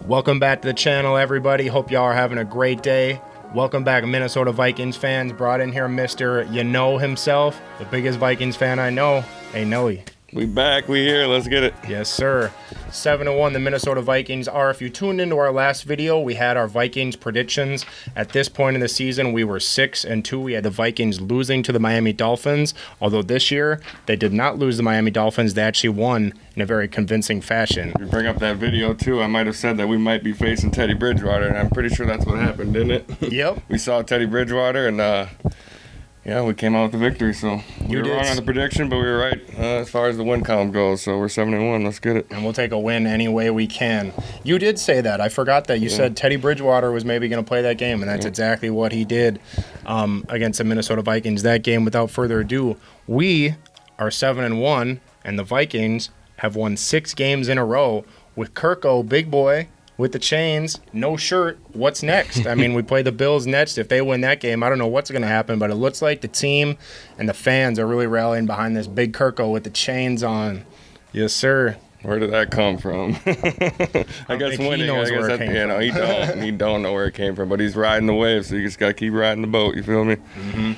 Welcome back to the channel, everybody. Hope y'all are having a great day. Welcome back, Minnesota Vikings fans. Brought in here Mr. Himself, the biggest Vikings fan I know, ANELLY. We back, we here, let's get it. Yes, sir. 7-1, the Minnesota Vikings are. If you tuned into our last video, we had our Vikings predictions. At this point in the season, we were 6-2. We had the Vikings losing to the Miami Dolphins. Although this year, they did not lose the Miami Dolphins. They actually won in a very convincing fashion. We bring up that video, too. I might have said that we might be facing Teddy Bridgewater, and I'm pretty sure that's what happened, didn't it? Yep. We saw Teddy Bridgewater, and yeah, we came out with the victory, so we were wrong on the prediction, but we were right as far as the win column goes, so we're 7-1. Let's get it. And we'll take a win any way we can. You did say that. I forgot that. You said Teddy Bridgewater was maybe going to play that game, and that's exactly what he did against the Minnesota Vikings. That game, without further ado, we are 7-1, and the Vikings have won 6 games in a row with Kirk, big boy, with the chains, no shirt. What's next? I mean, we play the Bills next. If they win that game, I don't know what's going to happen, but it looks like the team and the fans are really rallying behind this big Kirk with the chains on. Yes, sir. Where did that come from? I guess winning. He knows where it came from. He don't know where it came from, but he's riding the wave, so you just got to keep riding the boat. You feel me? Mm-hmm.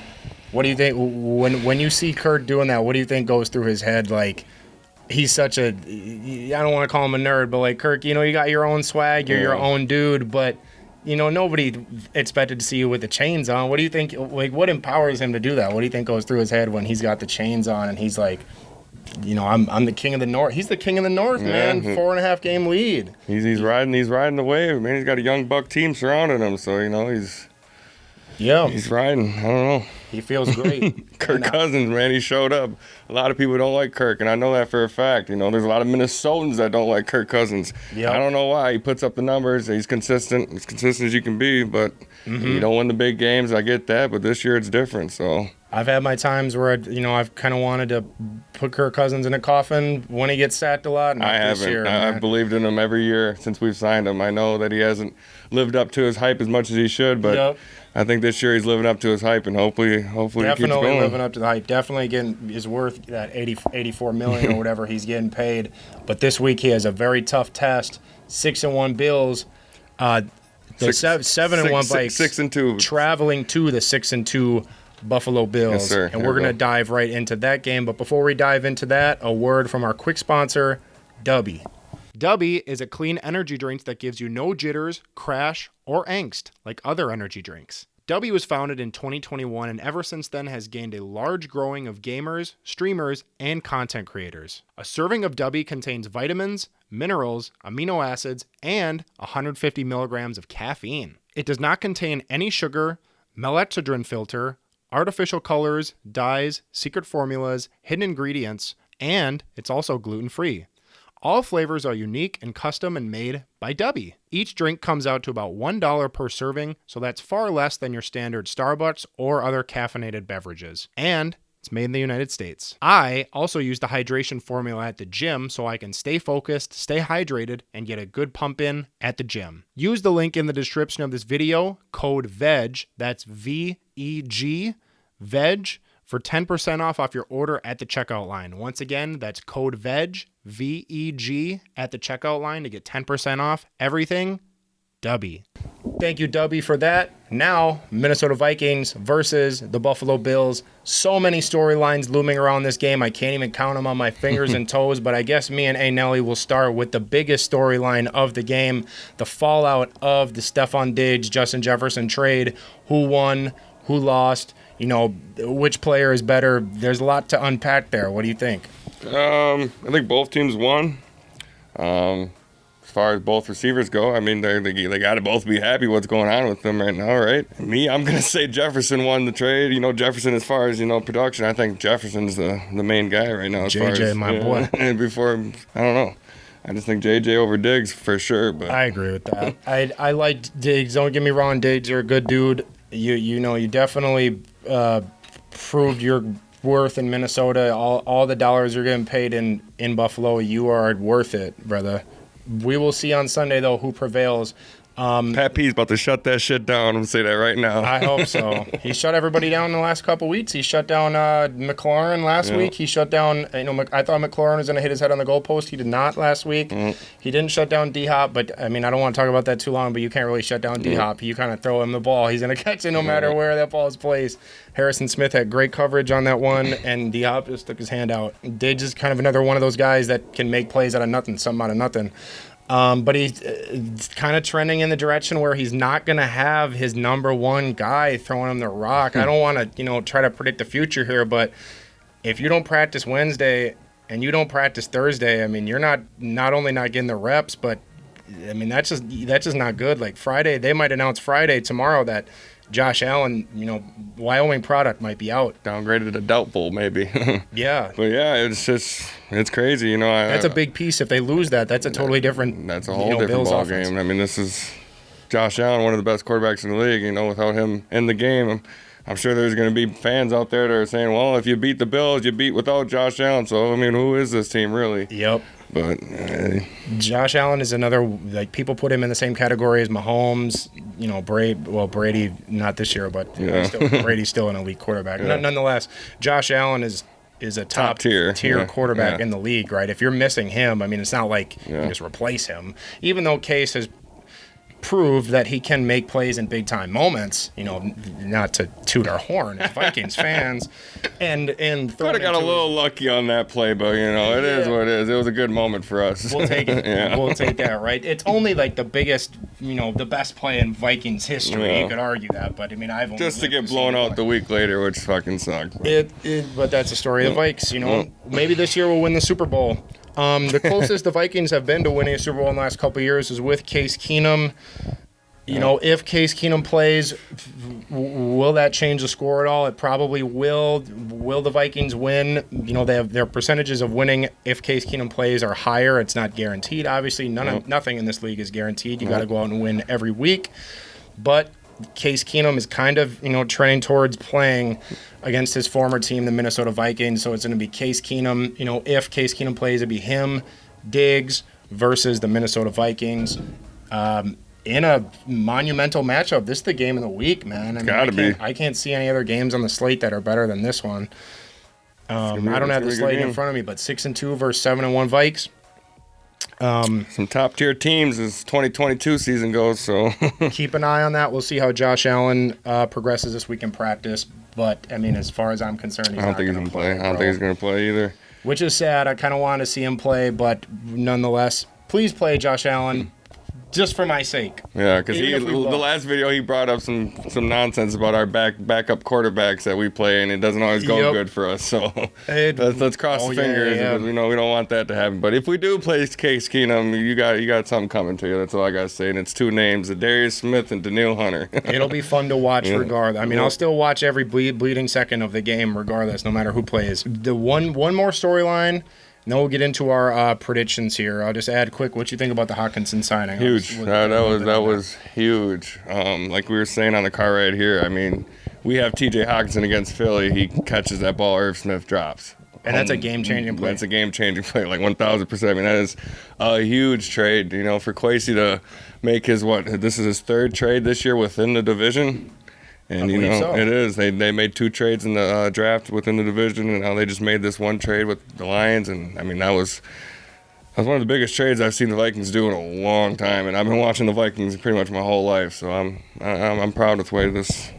What do you think when you see Kirk doing that? What do you think goes through his head? Like, he's such a, I don't want to call him a nerd, but like, Kirk, you know, you got your own swag, you're your own dude, but, you know, nobody expected to see you with the chains on. What do you think, like, what empowers him to do that? What do you think goes through his head when he's got the chains on and he's like, you know, I'm the king of the North. He's the king of the North, man. 4.5 game lead. He's riding the wave, man. He's got a young buck team surrounding him, so, you know, he's riding. I don't know. He feels great. Kirk Cousins, man, he showed up. A lot of people don't like Kirk, and I know that for a fact. You know, there's a lot of Minnesotans that don't like Kirk Cousins. Yep. I don't know why. He puts up the numbers. He's consistent. As consistent as you can be, but you don't win the big games. I get that, but this year it's different, so. I've had my times where, I've kind of wanted to put Kirk Cousins in a coffin when he gets sacked a lot. I haven't. I've believed in him every year since we've signed him. I know that he hasn't lived up to his hype as much as he should, but I think this year he's living up to his hype, and hopefully he keeps going. Definitely living up to the hype. Definitely getting his worth, that 84 million or whatever he's getting paid. But this week he has a very tough test. 6-1 Bills. The 7-1 Vikes. 6-2. Traveling to the 6-2 Buffalo Bills. Yes, sir. And we're going to dive right into that game. But before we dive into that, a word from our quick sponsor, DUBBY. DUBBY is a clean energy drink that gives you no jitters, crash, or angst like other energy drinks. DUBBY was founded in 2021 and ever since then has gained a large growing of gamers, streamers, and content creators. A serving of DUBBY contains vitamins, minerals, amino acids, and 150 milligrams of caffeine. It does not contain any sugar, maltodextrin filter, artificial colors, dyes, secret formulas, hidden ingredients, and it's also gluten-free. All flavors are unique and custom and made by DUBBY. Each drink comes out to about $1 per serving, so that's far less than your standard Starbucks or other caffeinated beverages. And it's made in the United States. I also use the hydration formula at the gym so I can stay focused, stay hydrated, and get a good pump in at the gym. Use the link in the description of this video, code VEG, that's V-E-G, VEG, for 10% off your order at the checkout line. Once again, that's code VEG, V-E-G, at the checkout line to get 10% off everything DUBBY. Thank you, DUBBY, for that. Now, Minnesota Vikings versus the Buffalo Bills. So many storylines looming around this game. I can't even count them on my fingers and toes, but I guess me and ANELLY will start with the biggest storyline of the game, the fallout of the Stephon Diggs, Justin Jefferson trade. Who won? Who lost? You know, which player is better? There's a lot to unpack there. What do you think? I think both teams won. As far as both receivers go, I mean, they got to both be happy what's going on with them right now, right? Me, I'm going to say Jefferson won the trade. You know, Jefferson, as far as, you know, production, I think Jefferson's the main guy right now. As JJ, far as, my boy. And before, I don't know. I just think JJ over Diggs for sure. But I agree with that. I like Diggs. Don't get me wrong. Diggs, you're a good dude. You know, you definitely proved your worth in Minnesota. All the dollars you're getting paid in Buffalo, you are worth it, brother. We will see on Sunday, though, who prevails. Pat P's about to shut that shit down. I'm gonna say that right now. I hope so. He shut everybody down in the last couple weeks. He shut down McLaurin last week. He shut down. I thought McLaurin was gonna hit his head on the goalpost. He did not last week. He didn't shut down D-Hop, but I mean, I don't want to talk about that too long. But you can't really shut down D-Hop. You kind of throw him the ball, he's gonna catch it no matter where that ball is placed. Harrison Smith had great coverage on that one, and D-Hop just took his hand out. Diggs is kind of another one of those guys that can make plays out of nothing, something out of nothing. But he's kind of trending in the direction where he's not going to have his number one guy throwing him the rock. I don't want to, try to predict the future here, but if you don't practice Wednesday and you don't practice Thursday, I mean, you're not only not getting the reps, but I mean, that's just not good. Like Friday, they might announce Friday tomorrow that Josh Allen, Wyoming product might be out. Downgraded to doubtful, maybe. Yeah. But yeah, it's crazy, That's a big piece. If they lose that, that's a totally different. That's a whole different ball game. I mean, this is Josh Allen, one of the best quarterbacks in the league. Without him in the game, I'm sure there's going to be fans out there that are saying, well, if you beat the Bills, you beat without Josh Allen. So, I mean, who is this team really? Yep. But Josh Allen is another, like, people put him in the same category as Mahomes, Brady, not this year, but Brady's still an elite quarterback. Yeah. Nonetheless, Josh Allen is a top tier quarterback in the league, right? If you're missing him, I mean, it's not like you can just replace him. Even though Case has proved that he can make plays in big time moments, not to toot our horn as Vikings fans, and could have got a little lucky on that play, but it is what it is. It was a good moment for us. We'll take it. We'll take that, right? It's only like the biggest, the best play in Vikings history. Yeah. You could argue that, but I mean, I've only just to get blown out the week later, which fucking sucked. But that's the story of the Vikes. Maybe this year we'll win the Super Bowl. The closest the Vikings have been to winning a Super Bowl in the last couple of years is with Case Keenum. If Case Keenum plays, will that change the score at all? It probably will. Will the Vikings win? They have their percentages of winning if Case Keenum plays are higher. It's not guaranteed, obviously. Nothing in this league is guaranteed. You got to go out and win every week. But Case Keenum is kind of, trending towards playing against his former team, the Minnesota Vikings. So it's going to be Case Keenum. If Case Keenum plays, it'd be him, Diggs versus the Minnesota Vikings. In a monumental matchup. This is the game of the week, man. I can't see any other games on the slate that are better than this one. I don't have the slate in front of me, but 6-2 versus 7-1 Vikes. Some top tier teams as 2022 season goes, so keep an eye on that. We'll see how Josh Allen progresses this week in practice. But I mean, as far as I'm concerned, I don't think he's gonna play. I don't think he's gonna play either. Which is sad. I kind of want to see him play, but nonetheless, please play Josh Allen. Just for my sake. Yeah, because the last video he brought up some nonsense about our backup quarterbacks that we play, and it doesn't always go good for us. So let's cross the fingers because we don't want that to happen. But if we do play Case Keenum, you got something coming to you. That's all I gotta say. And it's two names: Darius Smith and Daniil Hunter. It'll be fun to watch regardless. I mean, I'll still watch every bleeding second of the game regardless, no matter who plays. The one more storyline. Then we'll get into our predictions here. I'll just add quick what you think about the HOCKENSON signing. Huge. That was huge. Like we were saying on the car ride here, I mean, we have TJ Hockenson against Philly. He catches that ball, Irv Smith drops. And that's a game-changing play. That's a game-changing play, like 1,000%. I mean, that is a huge trade, for Kwesi to make this is his third trade this year within the division. And, it is. They made two trades in the draft within the division, and now they just made this one trade with the Lions. And, I mean, that was one of the biggest trades I've seen the Vikings do in a long time. And I've been watching the Vikings pretty much my whole life. So I'm proud of the way this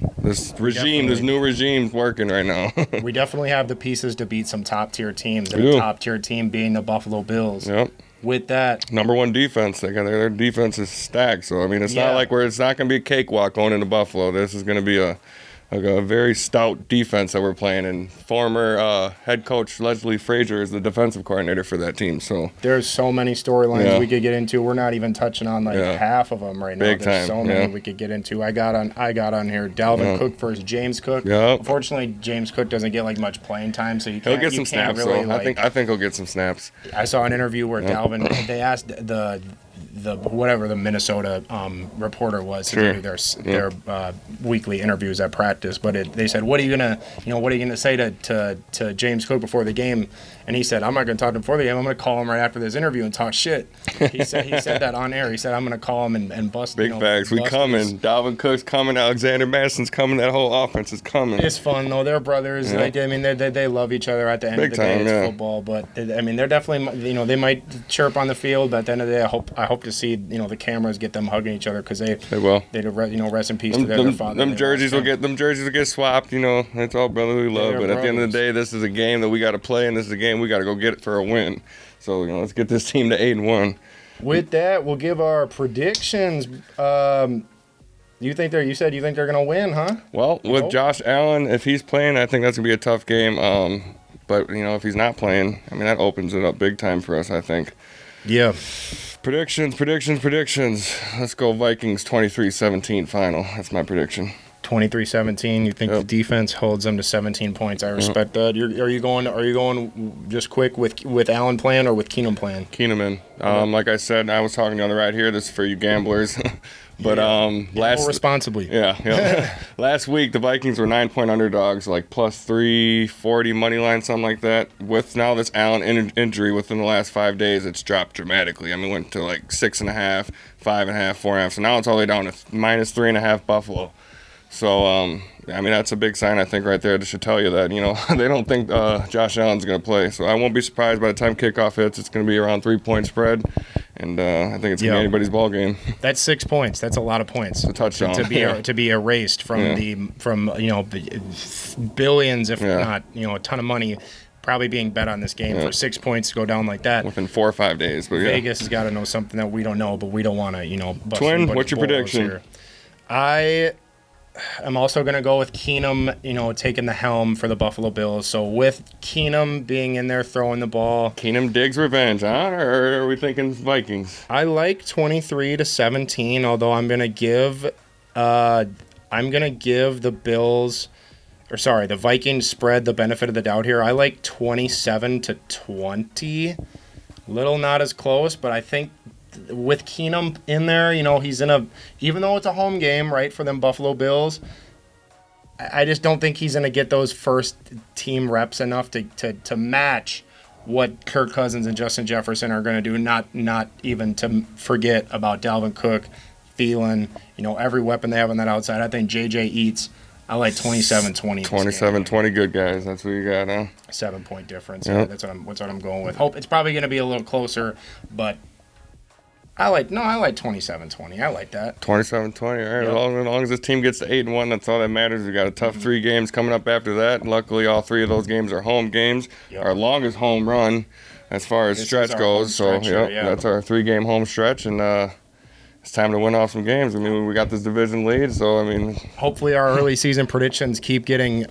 new regime's working right now. We definitely have the pieces to beat some top-tier teams. And the top-tier team being the Buffalo Bills. Yep. With that, number one defense, their defense is stacked. So I mean, it's not like it's not going to be a cakewalk going into Buffalo. This is going to be a very stout defense that we're playing. And former head coach Leslie Frazier is the defensive coordinator for that team. So there's so many storylines we could get into. We're not even touching on half of them right now. There's so many we could get into. I got on here Dalvin Cook versus James Cook. Yep. Unfortunately, James Cook doesn't get much playing time, so he'll get some snaps. Really, I think he'll get some snaps. I saw an interview where Dalvin. They asked the whatever the Minnesota reporter was to do their weekly interviews at practice. But they said, what are you gonna say to James Cook before the game? And he said, I'm not gonna talk to him before the game. I'm gonna call him right after this interview and talk shit. He said that on air. He said, I'm gonna call him and bust. Big facts. We coming. Dalvin Cook's coming. Alexander Madison's coming. That whole offense is coming. It's fun though. They're brothers. Like, I mean, they love each other. At the end of the day, it's football. But I mean, they're definitely, they might chirp on the field, but at the end of the day, I hope to see the cameras get them hugging each other, because they will. They rest in peace to their father. Them jerseys will get swapped. It's all brotherly love. But at the end of the day, this is a game that we got to play, and this is a game we got to go get it for a win. So let's get this team to 8-1. With that, we'll give our predictions. You said you think they're gonna win, huh? Well, with Josh Allen, if he's playing, I think that's gonna be a tough game. But if he's not playing, I mean, that opens it up big time for us, I think. Yeah. Predictions. Let's go Vikings 23-17 final. That's my prediction. 23-17. You think the defense holds them to 17 points? I respect that. Are you going just quick with Allen playing or with Keenum playing? Keenum in. Like I said, I was talking on the right here. This is for you gamblers. But responsibly. Yeah. Last week the Vikings were 9-point underdogs, like plus 340 money line, something like that. With now this Allen injury within the last 5 days, it's dropped dramatically. I mean, went to like 6.5, 5.5, 4.5. So now it's all the way down to minus 3.5 Buffalo. So, I mean, that's a big sign, I think, right there. That should tell you that, they don't think Josh Allen's going to play. So I won't be surprised by the time kickoff hits. It's going to be around 3-point spread. And I think it's going to be anybody's ball game. That's 6 points. That's a lot of points. It's a touchdown. To be erased from billions, if not, a ton of money probably being bet on this game for 6 points to go down like that. Within 4 or 5 days. But Vegas has got to know something that we don't know, but we don't want to, bust Twin, what's your prediction? Here. I'm also going to go with Keenum, taking the helm for the Buffalo Bills. So with Keenum being in there throwing the ball. Keenum digs revenge, huh? Or are we thinking Vikings? I like 23-17, although I'm going to give the Vikings spread the benefit of the doubt here. I like 27-20. Little not as close, but I think with Keenum in there, he's even though it's a home game, right, for them Buffalo Bills, I just don't think he's going to get those first team reps enough to match what Kirk Cousins and Justin Jefferson are going to do, not even to forget about Dalvin Cook, Thielen, every weapon they have on that outside. I think JJ eats. I like 27-20. 27-20, good guys. That's what you got, huh? 7-point difference. Yep. That's what I'm going with. Hope it's probably going to be a little closer, but I like 27-20. I like that. 27-20. All right. Yep. As long as this team gets to 8-1, that's all that matters. We got a tough 3 games coming up after that. Luckily, all 3 of those games are home games. Yep. Our longest home run as far as stretch goes. That's our 3-game home stretch, and it's time to win off some games. I mean, we got this division lead, so I mean, hopefully our early season predictions keep getting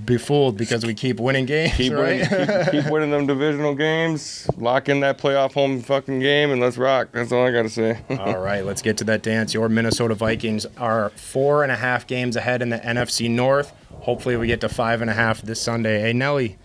befooled because we keep winning games. Keep winning them divisional games. Lock in that playoff home fucking game, and let's rock. That's all I got to say. All right, let's get to that dance. Your Minnesota Vikings are 4.5 games ahead in the NFC North. Hopefully, we get to 5.5 this Sunday. Hey, Nelly.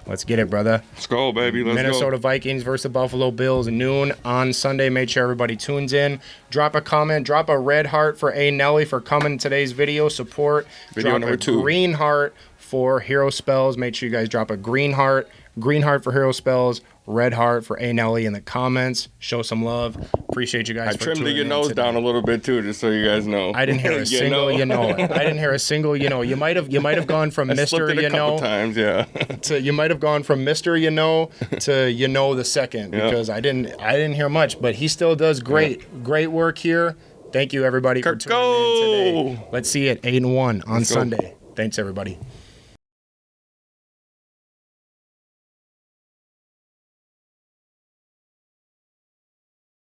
Let's get it, brother. Let's go, baby. Let's Minnesota Vikings versus the Buffalo Bills, noon on Sunday. Make sure everybody tunes in. Drop a comment. Drop a red heart for ANELLY for coming to today's video. Support. Video drop a 2. Green heart for Hero Spells. Make sure you guys drop a green heart. Green heart for Hero Spells. Red heart for ANELLY in the comments. Show some love. Appreciate you guys for tuning in. I trimmed your nose down a little bit too, just so you guys know. I didn't hear a single I didn't hear a single You might have gone from Mr. You know times, yeah. to you might have gone from Mr. to the second, because I didn't hear much, but he still does great work here. Thank you everybody Kirk, for tuning in today. Let's see it 8-1 on Sunday. Thanks everybody.